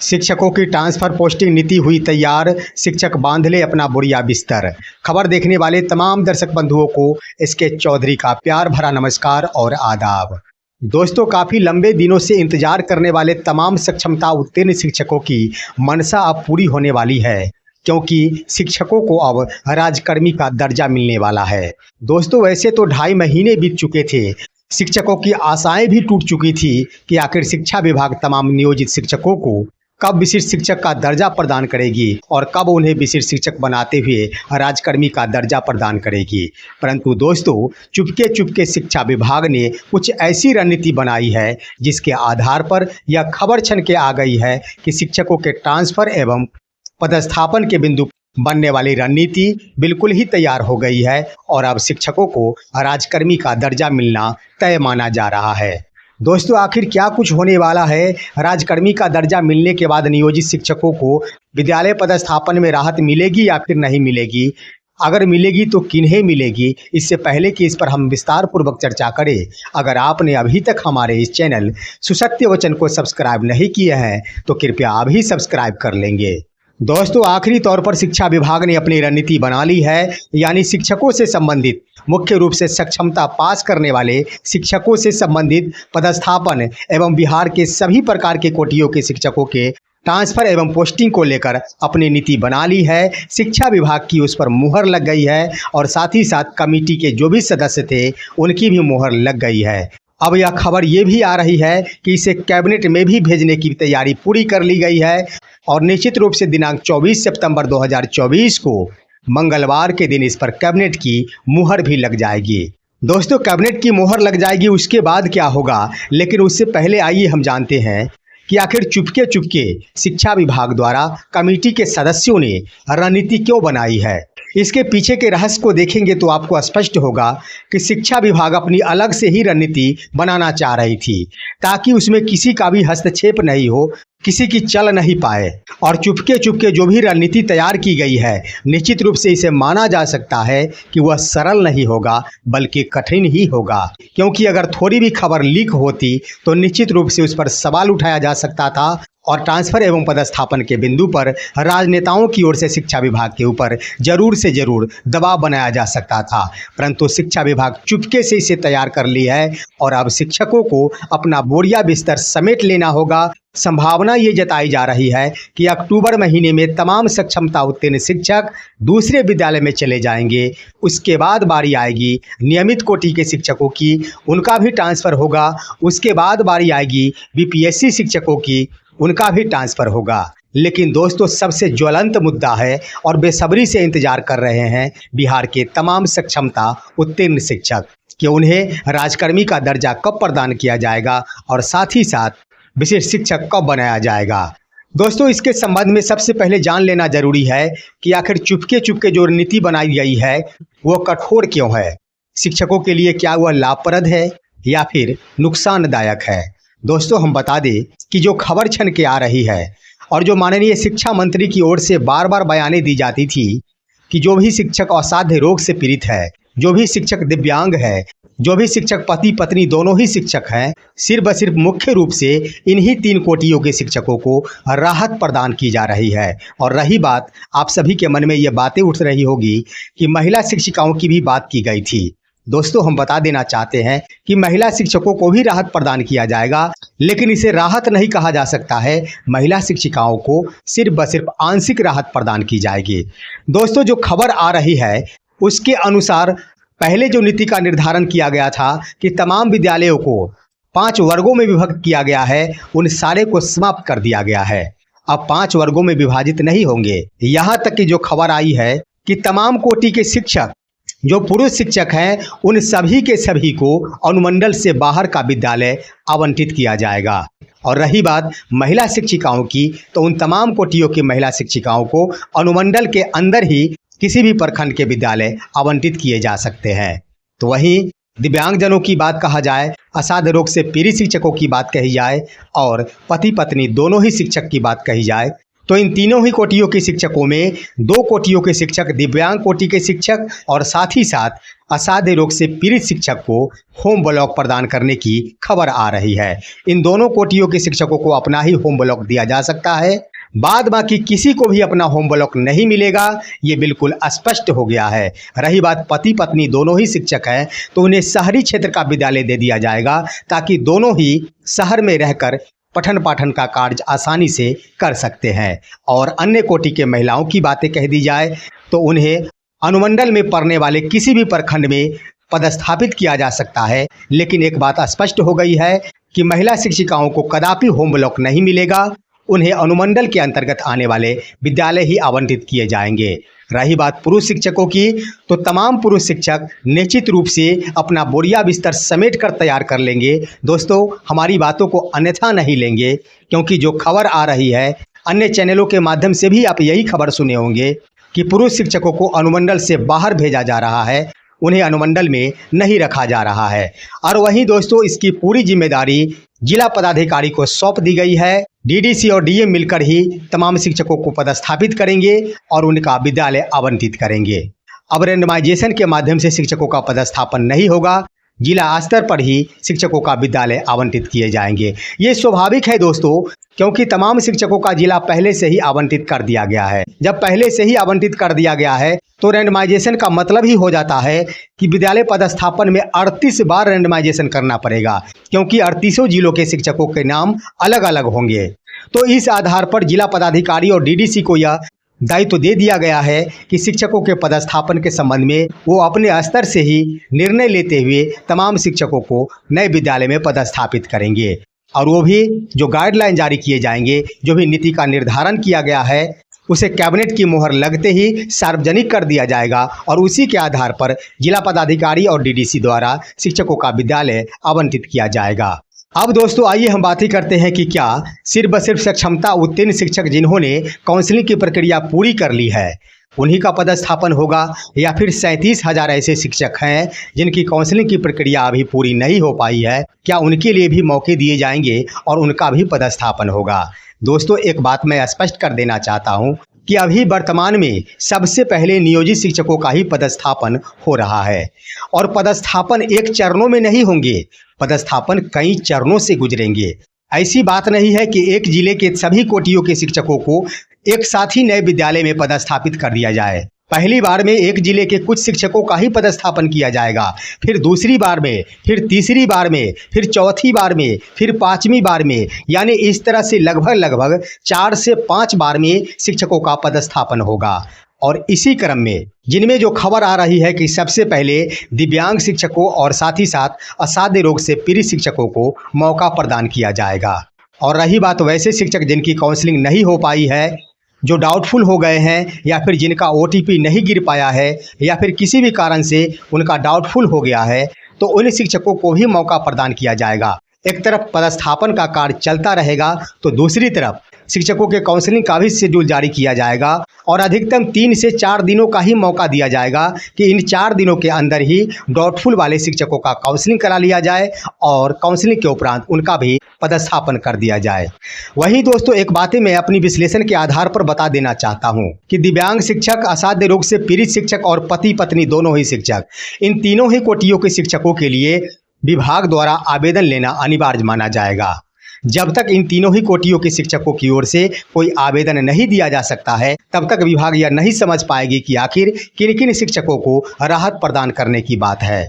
शिक्षकों की transfer posting नीति हुई तैयार, शिक्षक बांध ले अपना बोरिया बिस्तर। खबर देखने वाले तमाम दर्शक बंधुओं को एसके चौधरी का प्यार भरा नमस्कार और आदाब। दोस्तों, काफ़ी लंबे दिनों से इंतजार करने वाले तमाम सक्षमता उत्तीर्ण शिक्षकों की मनसा अब पूरी होने वाली है, क्योंकि शिक्षकों को अब राजकर्मी का दर्जा मिलने वाला है। दोस्तों, वैसे तो 2.5 महीने बीत चुके थे, शिक्षकों की आशाएं भी टूट चुकी थी कि आखिर शिक्षा विभाग तमाम नियोजित शिक्षकों को कब विशिष्ट शिक्षक का दर्जा प्रदान करेगी और कब उन्हें विशिष्ट शिक्षक बनाते हुए राजकर्मी का दर्जा प्रदान करेगी। परंतु दोस्तों, चुपके चुपके शिक्षा विभाग ने कुछ ऐसी रणनीति बनाई है जिसके आधार पर यह खबर छन के आ गई है कि शिक्षकों के ट्रांसफर एवं पदस्थापन के बिंदु बनने वाली रणनीति बिल्कुल ही तैयार हो गई है और अब शिक्षकों को राजकर्मी का दर्जा मिलना तय माना जा रहा है। दोस्तों, आखिर क्या कुछ होने वाला है? राजकर्मी का दर्जा मिलने के बाद नियोजित शिक्षकों को विद्यालय पदस्थापन में राहत मिलेगी या फिर नहीं मिलेगी? अगर मिलेगी तो किन्हें मिलेगी? इससे पहले कि इस पर हम विस्तार पूर्वक चर्चा करें, अगर आपने अभी तक हमारे इस चैनल सुसत्य वचन को सब्सक्राइब नहीं किया है तो कृपया अभी सब्सक्राइब कर लेंगे। दोस्तों, आखिरी तौर पर शिक्षा विभाग ने अपनी रणनीति बना ली है, यानी शिक्षकों से संबंधित, मुख्य रूप से सक्षमता पास करने वाले शिक्षकों से संबंधित पदस्थापन एवं बिहार के सभी प्रकार के कोटियों के शिक्षकों के ट्रांसफर एवं पोस्टिंग को लेकर अपनी नीति बना ली है। शिक्षा विभाग की उस पर मुहर लग गई है और साथ ही साथ कमेटी के जो भी सदस्य थे उनकी भी मुहर लग गई है। अब यह खबर ये भी आ रही है कि इसे कैबिनेट में भी भेजने की तैयारी पूरी कर ली गई है और निश्चित रूप से दिनांक 24 सितंबर 2024 को मंगलवार के दिन इस पर कैबिनेट की मुहर भी लग जाएगी। दोस्तों, कैबिनेट की मुहर लग जाएगी, उसके बाद क्या होगा? लेकिन उससे पहले आइए हम जानते हैं कि आखिर चुपके चुपके शिक्षा विभाग द्वारा कमेटी के सदस्यों ने रणनीति क्यों बनाई है। इसके पीछे के रहस्य को देखेंगे तो आपको स्पष्ट होगा कि शिक्षा विभाग अपनी अलग से ही रणनीति बनाना चाह रही थी, ताकि उसमें किसी का भी हस्तक्षेप नहीं हो, किसी की चल नहीं पाए। और चुपके चुपके जो भी रणनीति तैयार की गई है, निश्चित रूप से इसे माना जा सकता है कि वह सरल नहीं होगा बल्कि कठिन ही होगा, क्योंकि अगर थोड़ी भी खबर लीक होती तो निश्चित रूप से उस पर सवाल उठाया जा सकता था और ट्रांसफर एवं पदस्थापन के बिंदु पर राजनेताओं की ओर से शिक्षा विभाग के ऊपर जरूर से जरूर दबाव बनाया जा सकता था। परंतु शिक्षा विभाग चुपके से इसे तैयार कर ली है और अब शिक्षकों को अपना बोरिया बिस्तर समेट लेना होगा। संभावना ये जताई जा रही है कि अक्टूबर महीने में तमाम सक्षमता उत्तीर्ण शिक्षक दूसरे विद्यालय में चले जाएंगे। उसके बाद बारी आएगी नियमित कोटि के शिक्षकों की, उनका भी ट्रांसफ़र होगा। उसके बाद बारी आएगी बीपीएससी शिक्षकों की, उनका भी ट्रांसफ़र होगा। लेकिन दोस्तों, सबसे ज्वलंत मुद्दा है और बेसब्री से इंतजार कर रहे हैं बिहार के तमाम सक्षमता उत्तीर्ण शिक्षक कि उन्हें राजकर्मी का दर्जा कब प्रदान किया जाएगा और साथ ही साथ विशिष्ट शिक्षक कब बनाया जाएगा। दोस्तों, इसके संबंध में सबसे पहले जान लेना जरूरी है कि आखिर चुपके चुपके जो नीति बनाई गई है वो कठोर क्यों है। शिक्षकों के लिए क्या वह लाभप्रद है या फिर नुकसानदायक है? दोस्तों, हम बता दें कि जो खबर छन के आ रही है और जो माननीय शिक्षा मंत्री की ओर से बार बार बयानें दी जाती थी कि जो भी शिक्षक असाध्य रोग से पीड़ित है, जो भी शिक्षक दिव्यांग है, जो भी शिक्षक पति पत्नी दोनों ही शिक्षक हैं, सिर्फ व सिर्फ मुख्य रूप से इन्हीं 3 कोटियों के शिक्षकों को राहत प्रदान की जा रही है। और रही बात, आप सभी के मन में ये बातें उठ रही होगी कि महिला शिक्षिकाओं की भी बात की गई थी। दोस्तों, हम बता देना चाहते हैं कि महिला शिक्षकों को भी राहत प्रदान किया जाएगा, लेकिन इसे राहत नहीं कहा जा सकता है। महिला शिक्षिकाओं को सिर्फ व सिर्फ आंशिक राहत प्रदान की जाएगी। दोस्तों, जो खबर आ रही है उसके अनुसार पहले जो नीति का निर्धारण किया गया था कि तमाम विद्यालयों को 5 वर्गों में विभक्त किया गया है, उन सारे को समाप्त कर दिया गया है। अब 5 वर्गों में विभाजित नहीं होंगे। यहाँ तक कि जो खबर आई है कि तमाम कोटि के शिक्षक जो पुरुष शिक्षक हैं, उन सभी के सभी को अनुमंडल से बाहर का विद्यालय आवंटित किया जाएगा। और रही बात महिला शिक्षिकाओं की, तो उन तमाम कोटियों की महिला शिक्षिकाओं को अनुमंडल के अंदर ही किसी भी प्रखंड के विद्यालय आवंटित किए जा सकते हैं। तो वहीं दिव्यांगजनों की बात कहा जाए, असाध्य रोग से पीड़ित शिक्षकों की बात कही जाए और पति पत्नी दोनों ही शिक्षक की बात कही जाए, तो इन तीनों ही कोटियों के शिक्षकों में 2 कोटियों के शिक्षक दिव्यांग कोटि के शिक्षक और साथ ही साथ असाध्य रोग से पीड़ित शिक्षक को होम ब्लॉक प्रदान करने की खबर आ रही है। इन दोनों कोटियों के शिक्षकों को अपना ही होम ब्लॉक दिया जा सकता है, बाद बाकी किसी को भी अपना होम ब्लॉक नहीं मिलेगा, ये बिल्कुल स्पष्ट हो गया है। रही बात पति पत्नी दोनों ही शिक्षक हैं तो उन्हें शहरी क्षेत्र का विद्यालय दे दिया जाएगा ताकि दोनों ही शहर में रहकर पठन पाठन का कार्य आसानी से कर सकते हैं। और अन्य कोटि के महिलाओं की बातें कह दी जाए तो उन्हें अनुमंडल में पड़ने वाले किसी भी प्रखंड में पदस्थापित किया जा सकता है। लेकिन एक बात स्पष्ट हो गई है कि महिला शिक्षिकाओं को कदापि होम ब्लॉक नहीं मिलेगा, उन्हें अनुमंडल के अंतर्गत आने वाले विद्यालय ही आवंटित किए जाएंगे। रही बात पुरुष शिक्षकों की, तो तमाम पुरुष शिक्षक निश्चित रूप से अपना बोरिया बिस्तर समेट कर तैयार कर लेंगे। दोस्तों, हमारी बातों को अन्यथा नहीं लेंगे, क्योंकि जो खबर आ रही है अन्य चैनलों के माध्यम से भी आप यही खबर सुने होंगे कि पुरुष शिक्षकों को अनुमंडल से बाहर भेजा जा रहा है, उन्हें अनुमंडल में नहीं रखा जा रहा है। और वहीं दोस्तों, इसकी पूरी जिम्मेदारी जिला पदाधिकारी को सौंप दी गई है। डीडीसी और डीएम मिलकर ही तमाम शिक्षकों को पदस्थापित करेंगे और उनका विद्यालय आवंटित करेंगे। अब रेंडमाइजेशन के माध्यम से शिक्षकों का पदस्थापन नहीं होगा, जिला स्तर पर ही शिक्षकों का विद्यालय आवंटित किए जाएंगे। ये स्वाभाविक है दोस्तों, क्योंकि तमाम शिक्षकों का जिला पहले से ही आवंटित कर दिया गया है। जब पहले से ही आवंटित कर दिया गया है तो रेंडमाइजेशन का मतलब ही हो जाता है कि विद्यालय पदस्थापन में 38 बार रेंडमाइजेशन करना पड़ेगा, क्योंकि 38 जिलों के शिक्षकों के नाम अलग अलग होंगे। तो इस आधार पर जिला पदाधिकारी और डीडीसी को यह दायित्व दे दिया गया है कि शिक्षकों के पदस्थापन के संबंध में वो अपने स्तर से ही निर्णय लेते हुए तमाम शिक्षकों को नए विद्यालय में पदस्थापित करेंगे। और वो भी जो गाइडलाइन जारी किए जाएंगे, जो भी नीति का निर्धारण किया गया है, उसे कैबिनेट की मोहर लगते ही सार्वजनिक कर दिया जाएगा और उसी के आधार पर जिला पदाधिकारी और डीडीसी द्वारा शिक्षकों का विद्यालय आवंटित किया जाएगा। अब दोस्तों, आइए हम बात ही करते हैं कि क्या सिर्फ व सिर्फ सक्षमता उत्तीर्ण शिक्षक जिन्होंने काउंसलिंग की प्रक्रिया पूरी कर ली है उन्हीं का पदस्थापन होगा, या फिर 37,000 ऐसे शिक्षक हैं जिनकी काउंसलिंग की प्रक्रिया अभी पूरी नहीं हो पाई है, क्या उनके लिए भी मौके दिए जाएंगे और उनका भी पदस्थापन होगा? दोस्तों, एक बात मैं स्पष्ट कर देना चाहता हूं कि अभी वर्तमान में सबसे पहले नियोजित शिक्षकों का ही पदस्थापन हो रहा है और पदस्थापन एक चरणों में नहीं होंगे, पदस्थापन कई चरणों से गुजरेंगे। ऐसी बात नहीं है कि एक जिले के सभी कोटियों के शिक्षकों को एक साथ ही नए विद्यालय में पदस्थापित कर दिया जाए। पहली बार में एक जिले के कुछ शिक्षकों का ही पदस्थापन किया जाएगा, फिर दूसरी बार में, फिर तीसरी बार में, फिर चौथी बार में, फिर 5वीं बार में, यानी इस तरह से लगभग 4 से 5 बार में शिक्षकों का पदस्थापन होगा। और इसी क्रम में जिनमें जो खबर आ रही है कि सबसे पहले दिव्यांग शिक्षकों और साथ ही साथ असाध्य रोग से पीड़ित शिक्षकों को मौका प्रदान किया जाएगा। और रही बात वैसे शिक्षक जिनकी काउंसलिंग नहीं हो पाई है, जो डाउटफुल हो गए हैं, या फिर जिनका OTP नहीं गिर पाया है, या फिर किसी भी कारण से उनका डाउटफुल हो गया है, तो उन शिक्षकों को भी मौका प्रदान किया जाएगा। एक तरफ पदस्थापन का कार्य चलता रहेगा तो दूसरी तरफ शिक्षकों के काउंसलिंग का भी शेड्यूल जारी किया जाएगा और अधिकतम 3 से 4 दिनों का ही मौका दिया जाएगा कि इन 4 दिनों के अंदर ही डाउटफुल वाले शिक्षकों का काउंसलिंग करा लिया जाए और काउंसलिंग के उपरांत उनका भी पदस्थापन कर दिया जाए। वहीं दोस्तों, एक बातें मैं अपनी विश्लेषण के आधार पर बता देना चाहता हूं कि दिव्यांग शिक्षक, असाध्य रोग से पीड़ित शिक्षक और पति पत्नी दोनों ही शिक्षक, इन तीनों ही कोटियों के शिक्षकों के लिए विभाग द्वारा आवेदन लेना अनिवार्य माना जाएगा। जब तक इन तीनों ही कोटियों के शिक्षकों की ओर से कोई आवेदन नहीं दिया जा सकता है, तब तक विभाग यह नहीं समझ पाएगी कि आखिर किन किन शिक्षकों को राहत प्रदान करने की बात है।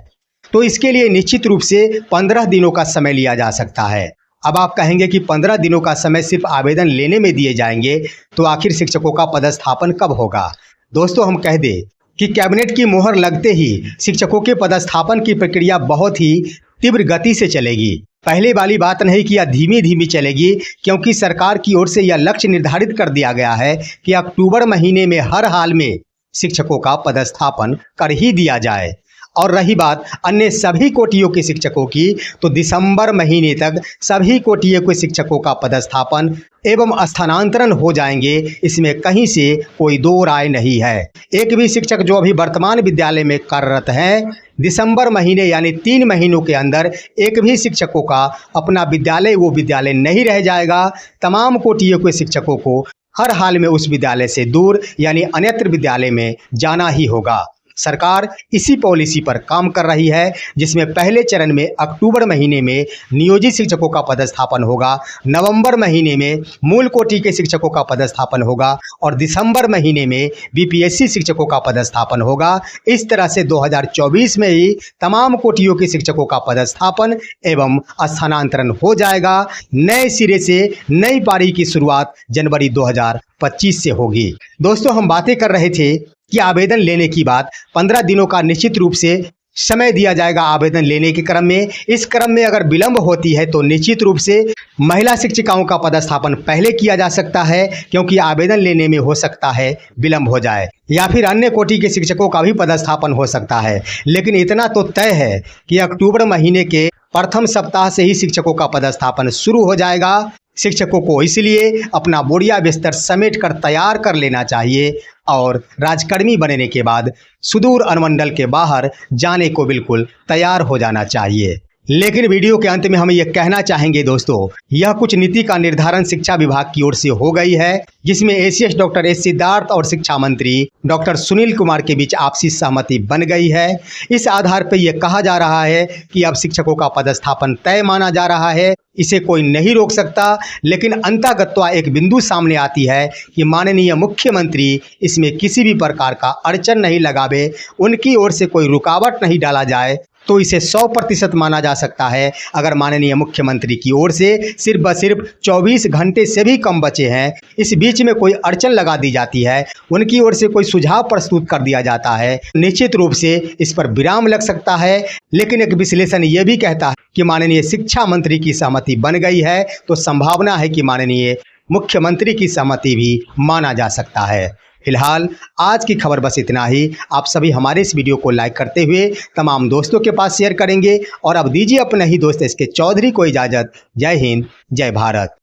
तो इसके लिए निश्चित रूप से 15 दिनों का समय लिया जा सकता है। अब आप कहेंगे कि 15 दिनों का समय सिर्फ आवेदन लेने में दिए जाएंगे, तो आखिर शिक्षकों का पदस्थापन कब होगा? दोस्तों, हम कह दें कि कैबिनेट की मोहर लगते ही शिक्षकों के पदस्थापन की प्रक्रिया बहुत ही तीव्र गति से चलेगी। पहले वाली बात नहीं कि यह धीमी धीमी चलेगी, क्योंकि सरकार की ओर से यह लक्ष्य निर्धारित कर दिया गया है कि अक्टूबर महीने में हर हाल में शिक्षकों का पदस्थापन कर ही दिया जाए। और रही बात अन्य सभी कोटियों के शिक्षकों की, तो दिसंबर महीने तक सभी कोटियों के शिक्षकों का पदस्थापन एवं स्थानांतरण हो जाएंगे, इसमें कहीं से कोई दो राय नहीं है। एक भी शिक्षक जो अभी वर्तमान विद्यालय में कार्यरत हैं, दिसंबर महीने यानी 3 महीनों के अंदर एक भी शिक्षकों का अपना विद्यालय वो विद्यालय नहीं रह जाएगा। तमाम कोटियों के शिक्षकों को हर हाल में उस विद्यालय से दूर यानी अन्यत्र विद्यालय में जाना ही होगा। सरकार इसी पॉलिसी पर काम कर रही है, जिसमें पहले चरण में अक्टूबर महीने में नियोजित शिक्षकों का पदस्थापन होगा, नवंबर महीने में मूल कोटि के शिक्षकों का पदस्थापन होगा और दिसंबर महीने में बीपीएससी शिक्षकों का पदस्थापन होगा। इस तरह से 2024 में ही तमाम कोटियों के शिक्षकों का पदस्थापन एवं स्थानांतरण हो जाएगा। नए सिरे से नई पारी की शुरुआत जनवरी 2025 से होगी। दोस्तों, हम बातें कर रहे थे कि आवेदन लेने की बात 15 दिनों का निश्चित रूप से समय दिया जाएगा आवेदन लेने के क्रम में। इस क्रम में अगर विलंब होती है तो निश्चित रूप से महिला शिक्षिकाओं का पदस्थापन पहले किया जा सकता है, क्योंकि आवेदन लेने में हो सकता है विलंब हो जाए, या फिर अन्य कोटि के शिक्षकों का भी पदस्थापन हो सकता है। लेकिन इतना तो तय है कि अक्टूबर महीने के प्रथम सप्ताह से ही शिक्षकों का पदस्थापन शुरू हो जाएगा। शिक्षकों को इसलिए अपना बोरिया बिस्तर समेट कर तैयार कर लेना चाहिए और राजकर्मी बनने के बाद सुदूर अनुमंडल के बाहर जाने को बिल्कुल तैयार हो जाना चाहिए। लेकिन वीडियो के अंत में हम ये कहना चाहेंगे दोस्तों, यह कुछ नीति का निर्धारण शिक्षा विभाग की ओर से हो गई है, जिसमें एसीएस डॉक्टर एस सिद्धार्थ और शिक्षा मंत्री डॉक्टर सुनील कुमार के बीच आपसी सहमति बन गई है। इस आधार पर यह कहा जा रहा है कि अब शिक्षकों का पदस्थापन तय माना जा रहा है, इसे कोई नहीं रोक सकता। लेकिन अंतःगत्वा एक बिंदु सामने आती है कि माननीय मुख्यमंत्री इसमें किसी भी प्रकार का अड़चन नहीं लगावे, उनकी ओर से कोई रुकावट नहीं डाला जाए, तो इसे 100% माना जा सकता है। अगर माननीय मुख्यमंत्री की ओर से सिर्फ 24 घंटे से भी कम बचे हैं, इस बीच में कोई अड़चन लगा दी जाती है, उनकी ओर से कोई सुझाव प्रस्तुत कर दिया जाता है, निश्चित रूप से इस पर विराम लग सकता है। लेकिन एक विश्लेषण ये भी कहता है कि माननीय शिक्षा मंत्री की सहमति बन गई है, तो संभावना है कि माननीय मुख्यमंत्री की सहमति भी माना जा सकता है। फिलहाल आज की खबर बस इतना ही। आप सभी हमारे इस वीडियो को लाइक करते हुए तमाम दोस्तों के पास शेयर करेंगे और अब दीजिए अपने ही दोस्त एसके चौधरी को इजाज़त। जय हिंद, जय भारत।